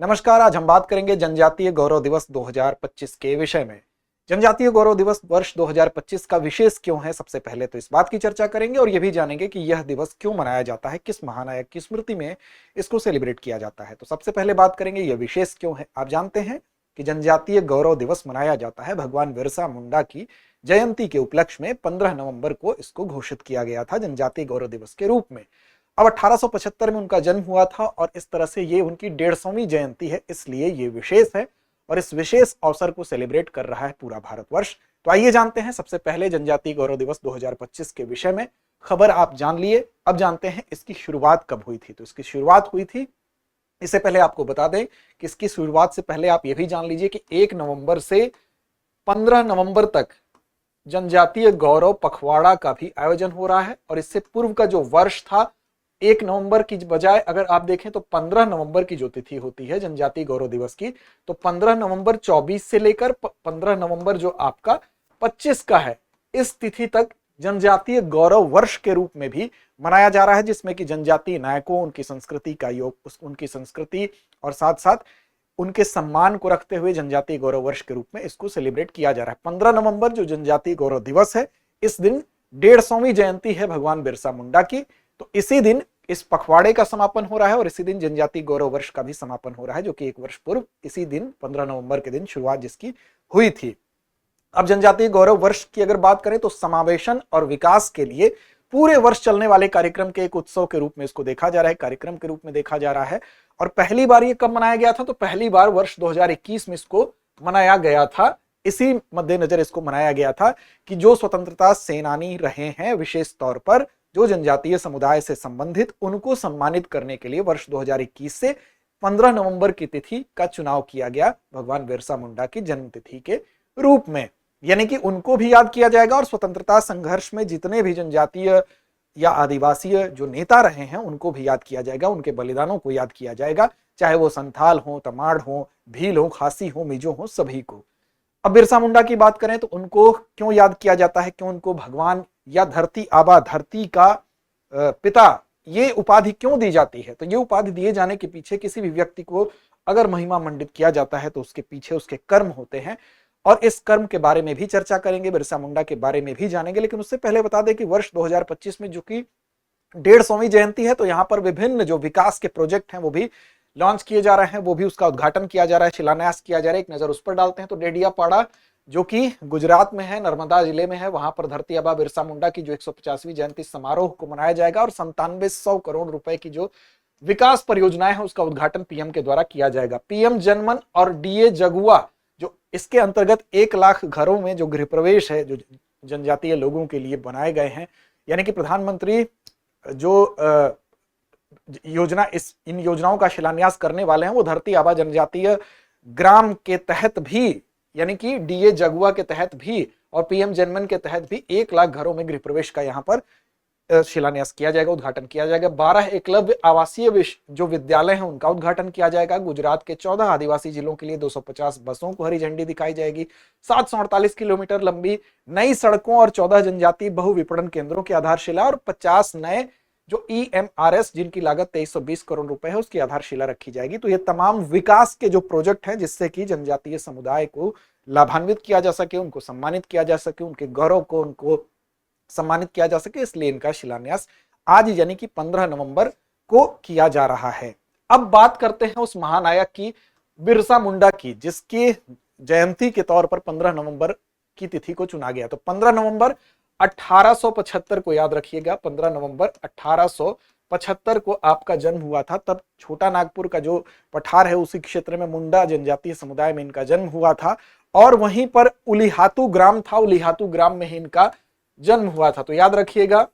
नमस्कार। आज हम बात करेंगे जनजातीय गौरव दिवस 2025 के विषय में। जनजातीय गौरव दिवस वर्ष 2025 का विशेष क्यों है, सबसे पहले तो इस बात की चर्चा करेंगे और यह भी जानेंगे कि यह दिवस क्यों मनाया जाता है, किस महानायक की स्मृति में इसको सेलिब्रेट किया जाता है। तो सबसे पहले बात करेंगे यह विशेष क्यों है। आप जानते हैं कि जनजातीय गौरव दिवस मनाया जाता है भगवान बिरसा मुंडा की जयंती के उपलक्ष्य में। 15 नवंबर को इसको घोषित किया गया था जनजातीय गौरव दिवस के रूप में। अब 1875 में उनका जन्म हुआ था और इस तरह से ये उनकी 150वीं जयंती है, इसलिए ये विशेष है और इस विशेष अवसर को सेलिब्रेट कर रहा है पूरा भारतवर्ष। तो आइए जानते हैं सबसे पहले जनजातीय गौरव दिवस 2025 के विषय में। खबर आप जान लिए, अब जानते हैं इसकी शुरुआत कब हुई थी। तो इसकी शुरुआत हुई थी, इससे पहले आपको बता दें कि इसकी शुरुआत से पहले आप ये भी जान लीजिए कि 1 नवंबर से 15 नवंबर तक जनजातीय गौरव पखवाड़ा का भी आयोजन हो रहा है। और इससे पूर्व का जो वर्ष था 1 नवंबर की बजाय अगर आप देखें तो 15 नवंबर की जो तिथि होती है जनजातीय गौरव दिवस की, तो 15 नवंबर 24 से लेकर 15 नवंबर जो आपका 25 का है, इस तिथि तक जनजातीय गौरव वर्ष के रूप में भी मनाया जा रहा है, जिसमें कि जनजातीय नायकों, उनकी संस्कृति का योग, उनकी संस्कृति और साथ साथ उनके सम्मान को रखते हुए जनजातीय गौरव वर्ष के रूप में इसको सेलिब्रेट किया जा रहा है। 15 नवंबर जो जनजातीय गौरव दिवस है, इस दिन 150वीं जयंती है भगवान बिरसा मुंडा की। तो इसी दिन इस पखवाड़े का समापन हो रहा है और इसी दिन जनजातीय गौरव वर्ष का भी समापन हो रहा है, जो कि 1 वर्ष पूर्व इसी दिन 15 नवंबर के दिन शुरुआत जिसकी हुई थी। अब जनजातीय गौरव वर्ष की अगर बात करें तो समावेशन और विकास के लिए पूरे वर्ष चलने वाले कार्यक्रम के एक उत्सव के रूप में इसको देखा जा रहा है, कार्यक्रम के रूप में देखा जा रहा है। और पहली बार ये कब मनाया गया था, तो पहली बार वर्ष 2021 में इसको मनाया गया था। इसी मद्देनजर इसको मनाया गया था कि जो स्वतंत्रता सेनानी रहे हैं, विशेष तौर पर जो जनजातीय समुदाय से संबंधित, उनको सम्मानित करने के लिए वर्ष 2021 से 15 नवंबर की तिथि का चुनाव किया गया भगवान बिरसा मुंडा की जन्म तिथि के रूप में। यानी कि उनको भी याद किया जाएगा और स्वतंत्रता संघर्ष में जितने भी जनजातीय या आदिवासीय जो नेता रहे हैं उनको भी याद किया जाएगा, उनके बलिदानों को याद किया जाएगा, चाहे वो संथाल हो, तमाड़ हो, भील हो, खासी हो, मिजो हो, सभी को। अब बिरसा मुंडा की बात करें तो उनको क्यों याद किया जाता है, क्यों उनको भगवान या धरती आबा, धरती का पिता, ये उपाधि क्यों दी जाती है। तो ये उपाधि दिए जाने के पीछे किसी भी व्यक्ति को अगर महिमा मंडित किया जाता है तो उसके पीछे उसके कर्म होते हैं और इस कर्म के बारे में भी चर्चा करेंगे, बिरसा मुंडा के बारे में भी जानेंगे। लेकिन उससे पहले बता दें कि वर्ष 2025 में जो कि 150वीं जयंती है, तो यहाँ पर विभिन्न जो विकास के प्रोजेक्ट हैं वो भी लॉन्च किए जा रहे हैं, वो भी उसका उद्घाटन किया जा रहा है, शिलान्यास किया जा रहा है। एक नजर उस पर डालते हैं। तो डेडियापाड़ा जो कि गुजरात में है, नर्मदा जिले में है, वहां पर धरती आबा बिरसा मुंडा की जो 150वीं जयंती समारोह को मनाया जाएगा और 9700 करोड़ रुपए की जो विकास परियोजनाएं हैं उसका उद्घाटन पीएम के द्वारा किया जाएगा। पीएम जनमन और डीए जगुआ, जो इसके अंतर्गत 1 लाख घरों में जो गृह प्रवेश है जो जनजातीय लोगों के लिए बनाए गए हैं, यानी कि प्रधानमंत्री जो योजना इन योजनाओं का शिलान्यास करने वाले हैं वो धरती आबा जनजातीय ग्राम के तहत भी, यानी कि डीए जगुआ के तहत भी और पीएम जनमन के तहत भी 1 लाख घरों में गृह प्रवेश का यहां पर शिलान्यास किया जाएगा, उद्घाटन किया जाएगा। 12 एकलव्य आवासीय जो विद्यालय हैं उनका उद्घाटन किया जाएगा। गुजरात के 14 आदिवासी जिलों के लिए 250 बसों को हरी झंडी दिखाई जाएगी। 748 किलोमीटर लंबी नई सड़कों और 14 जनजातीय बहुविपणन केंद्रों की आधारशिला और 50 नए जो EMRS जिनकी लागत 2320 करोड़ रुपए है उसकी आधारशिला रखी जाएगी। तो ये तमाम विकास के जो प्रोजेक्ट हैं जिससे कि जनजातीय समुदाय को लाभान्वित किया जा सके, उनको सम्मानित किया जा सके, उनके गौरव को उनको सम्मानित किया जा सके, इसलिए इनका शिलान्यास आज यानी कि 15 नवंबर को किया जा रहा है। अब बात करते हैं उस महानायक की, बिरसा मुंडा की, जिसकी जयंती के तौर पर 15 नवंबर की तिथि को चुना गया। तो 15 नवंबर 1875 को याद रखिएगा, 15 नवंबर 1875 को आपका जन्म हुआ था। तब छोटा नागपुर का जो पठार है उसी क्षेत्र में मुंडा जनजातीय समुदाय में इनका जन्म हुआ था और वहीं पर उलिहातू ग्राम था, उलिहातू ग्राम में ही इनका जन्म हुआ था। तो याद रखिएगा,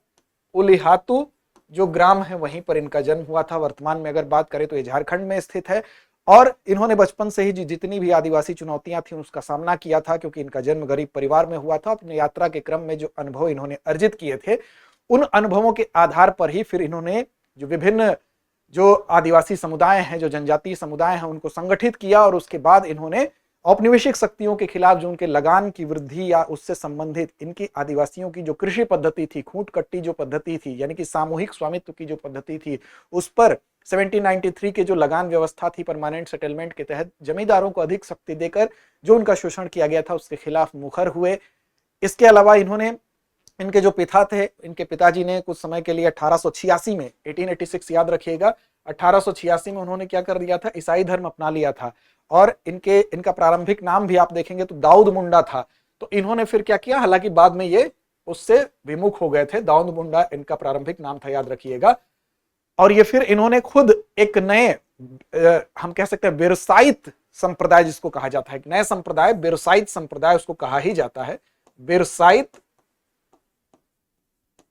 उलिहातू जो ग्राम है वहीं पर इनका जन्म हुआ था। वर्तमान में अगर बात करें तो ये झारखंड में स्थित है और इन्होंने बचपन से ही जितनी भी आदिवासी चुनौतियां थी उसका सामना किया था, क्योंकि इनका जन्म गरीब परिवार में हुआ था। अपनी यात्रा के क्रम में जो अनुभव इन्होंने अर्जित किए थे, उन अनुभवों के आधार पर ही फिर इन्होंने जो विभिन्न जो आदिवासी समुदाय हैं, जो जनजातीय समुदाय हैं, उनको संगठित किया और उसके बाद इन्होंने औपनिवेशिक शक्तियों के खिलाफ जो उनके लगान की वृद्धि या उससे संबंधित इनकी आदिवासियों की जो कृषि पद्धति थी, खूंट कट्टी जो पद्धति थी, यानी कि सामूहिक स्वामित्व की जो पद्धति थी, उस पर 1793 के जो लगान व्यवस्था थी परमानेंट सेटलमेंट के तहत जमींदारों को अधिक शक्ति देकर जो उनका शोषण किया गया था उसके खिलाफ मुखर हुए। इसके अलावा इन्होंने, इनके जो पिता थे, इनके पिताजी ने कुछ समय के लिए 1886 में, 1886 याद रखिएगा, 1886 में उन्होंने क्या कर दिया था, ईसाई धर्म अपना लिया था। और इनका प्रारंभिक नाम भी आप देखेंगे तो दाऊद मुंडा था। तो इन्होंने फिर क्या किया, हालांकि बाद में ये उससे विमुख हो गए थे, दाऊद मुंडा इनका प्रारंभिक नाम था, याद रखिएगा। और ये फिर इन्होंने खुद एक नए हम कह सकते हैं बिरसाइत संप्रदाय जिसको कहा जाता है, एक नए संप्रदाय, बिरसाइत संप्रदाय उसको कहा ही जाता है, बिरसाइत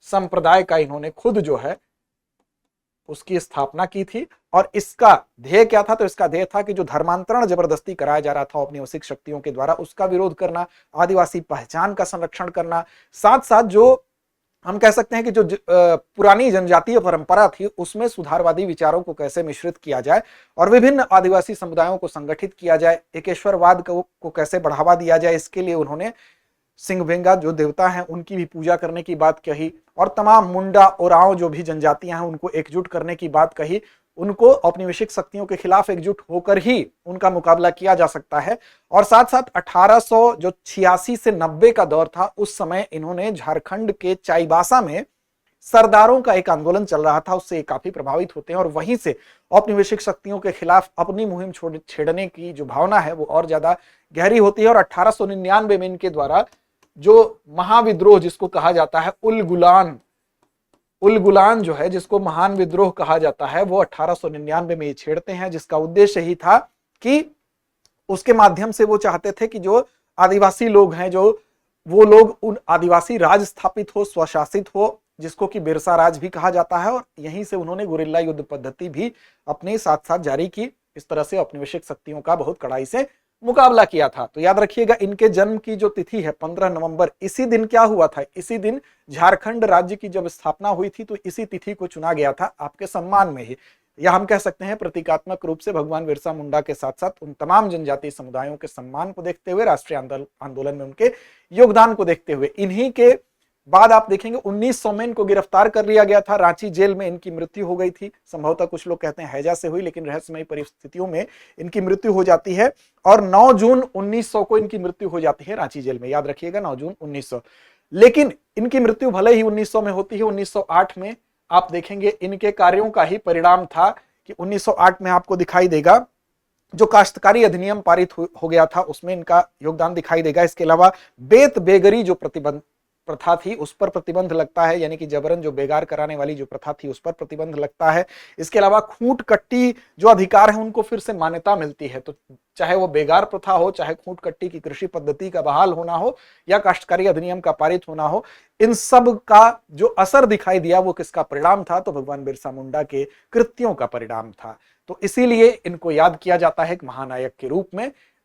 संप्रदाय का इन्होंने खुद जो है उसकी स्थापना की थी। और इसका ध्येय क्या था, तो इसका ध्येय था कि जो धर्मांतरण जबरदस्ती कराया जा रहा था औपनिवेशिक शक्तियों के द्वारा, उसका विरोध करना, आदिवासी पहचान का संरक्षण करना, साथ साथ जो हम कह सकते हैं कि जो पुरानी जनजातीय परंपरा थी उसमें सुधारवादी विचारों को कैसे मिश्रित किया जाए और विभिन्न आदिवासी समुदायों को संगठित किया जाए, एकेश्वरवाद को कैसे बढ़ावा दिया जाए, इसके लिए उन्होंने सिंहभेंगा जो देवता हैं उनकी भी पूजा करने की बात कही और तमाम मुंडा ओरांव जो भी जनजातियां हैं उनको एकजुट करने की बात कही। उनको औपनिवेशिक शक्तियों के खिलाफ एकजुट होकर ही उनका मुकाबला किया जा सकता है। और साथ साथ 1886 से 90 का दौर था, उस समय इन्होंने झारखंड के चाईबासा में सरदारों का एक आंदोलन चल रहा था, उससे काफी प्रभावित होते हैं और वहीं से औपनिवेशिक शक्तियों के खिलाफ अपनी मुहिम छेड़ने की जो भावना है वो और ज्यादा गहरी होती है। और 1899 में इनके द्वारा जो महाविद्रोह जिसको कहा जाता है, उलगुलान जो है जिसको महान विद्रोह कहा जाता है, वो 1899 में छेड़ते हैं, जिसका उद्देश्य ही था कि उसके माध्यम से वो चाहते थे कि जो आदिवासी लोग हैं, जो वो लोग उन आदिवासी राज स्थापित हो, स्वशासित हो, जिसको कि बिरसा राज भी कहा जाता है। और यहीं से उन्होंने गुरिल्ला युद्ध पद्धति भी अपने साथ साथ जारी की। इस तरह से औपनिवेशिक शक्तियों का बहुत कड़ाई से मुकाबला किया था। तो याद रखिएगा इनके जन्म की जो तिथि है 15 नवंबर, इसी दिन क्या हुआ था, इसी दिन झारखंड राज्य की जब स्थापना हुई थी तो इसी तिथि को चुना गया था आपके सम्मान में ही, या हम कह सकते हैं प्रतीकात्मक रूप से भगवान बिरसा मुंडा के साथ साथ उन तमाम जनजातीय समुदायों के सम्मान को देखते हुए, राष्ट्रीय आंदोलन में उनके योगदान को देखते हुए। इन्हीं के बाद आप देखेंगे 1900 में इनको गिरफ्तार कर लिया गया था, रांची जेल में इनकी मृत्यु हो गई थी। संभवतः कुछ लोग कहते हैं हैजा से हुई, लेकिन रहस्यमयी परिस्थितियों में इनकी मृत्यु हो जाती है। और 9 जून 1900 को इनकी मृत्यु हो जाती है रांची जेल में, याद रखिएगा 9 जून 1900। लेकिन इनकी मृत्यु भले ही 1900 में होती है, 1908 में आप देखेंगे इनके कार्यों का ही परिणाम था कि 1908 में आपको दिखाई देगा जो काश्तकारी अधिनियम पारित हो गया था, उसमें इनका योगदान दिखाई देगा। इसके अलावा बेत बेगरी जो प्रथा थी उस पर प्रतिबंध लगता है, यानी कि जबरन जो बेगार कराने वाली जो प्रथा थी उस पर प्रतिबंध लगता है। इसके अलावा खूंट कट्टी जो अधिकार है उनको फिर से मान्यता मिलती है। तो चाहे वो बेगार प्रथा हो, चाहे खूंट कट्टी की कृषि पद्धति का बहाल होना हो, या काश्तकारी अधिनियम का पारित होना हो, इन सब का जो असर दिखाई दिया वो किसका परिणाम था, तो भगवान बिरसा मुंडा के कृत्यों का परिणाम था। तो इसीलिए इनको याद किया जाता है एक महानायक के रूप में।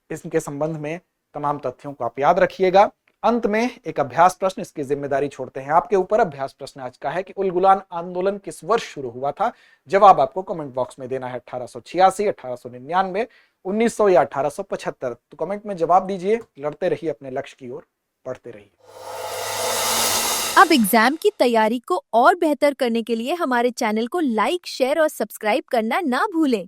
इनके संबंध में तमाम तथ्यों को आप याद रखिएगा। अंत में एक अभ्यास प्रश्न, इसकी जिम्मेदारी छोड़ते हैं आपके ऊपर। अभ्यास प्रश्न आज का है कि उलगुलान आंदोलन किस वर्ष शुरू हुआ था? जवाब आपको कमेंट बॉक्स में देना है। 1886, 1899, 1900 या 1875। तो कमेंट में जवाब दीजिए। लड़ते रहिए अपने लक्ष्य की ओर, पढ़ते रहिए। अब एग्जाम की तैयारी को और बेहतर करने के लिए हमारे चैनल को लाइक, शेयर और सब्सक्राइब करना ना भूलें।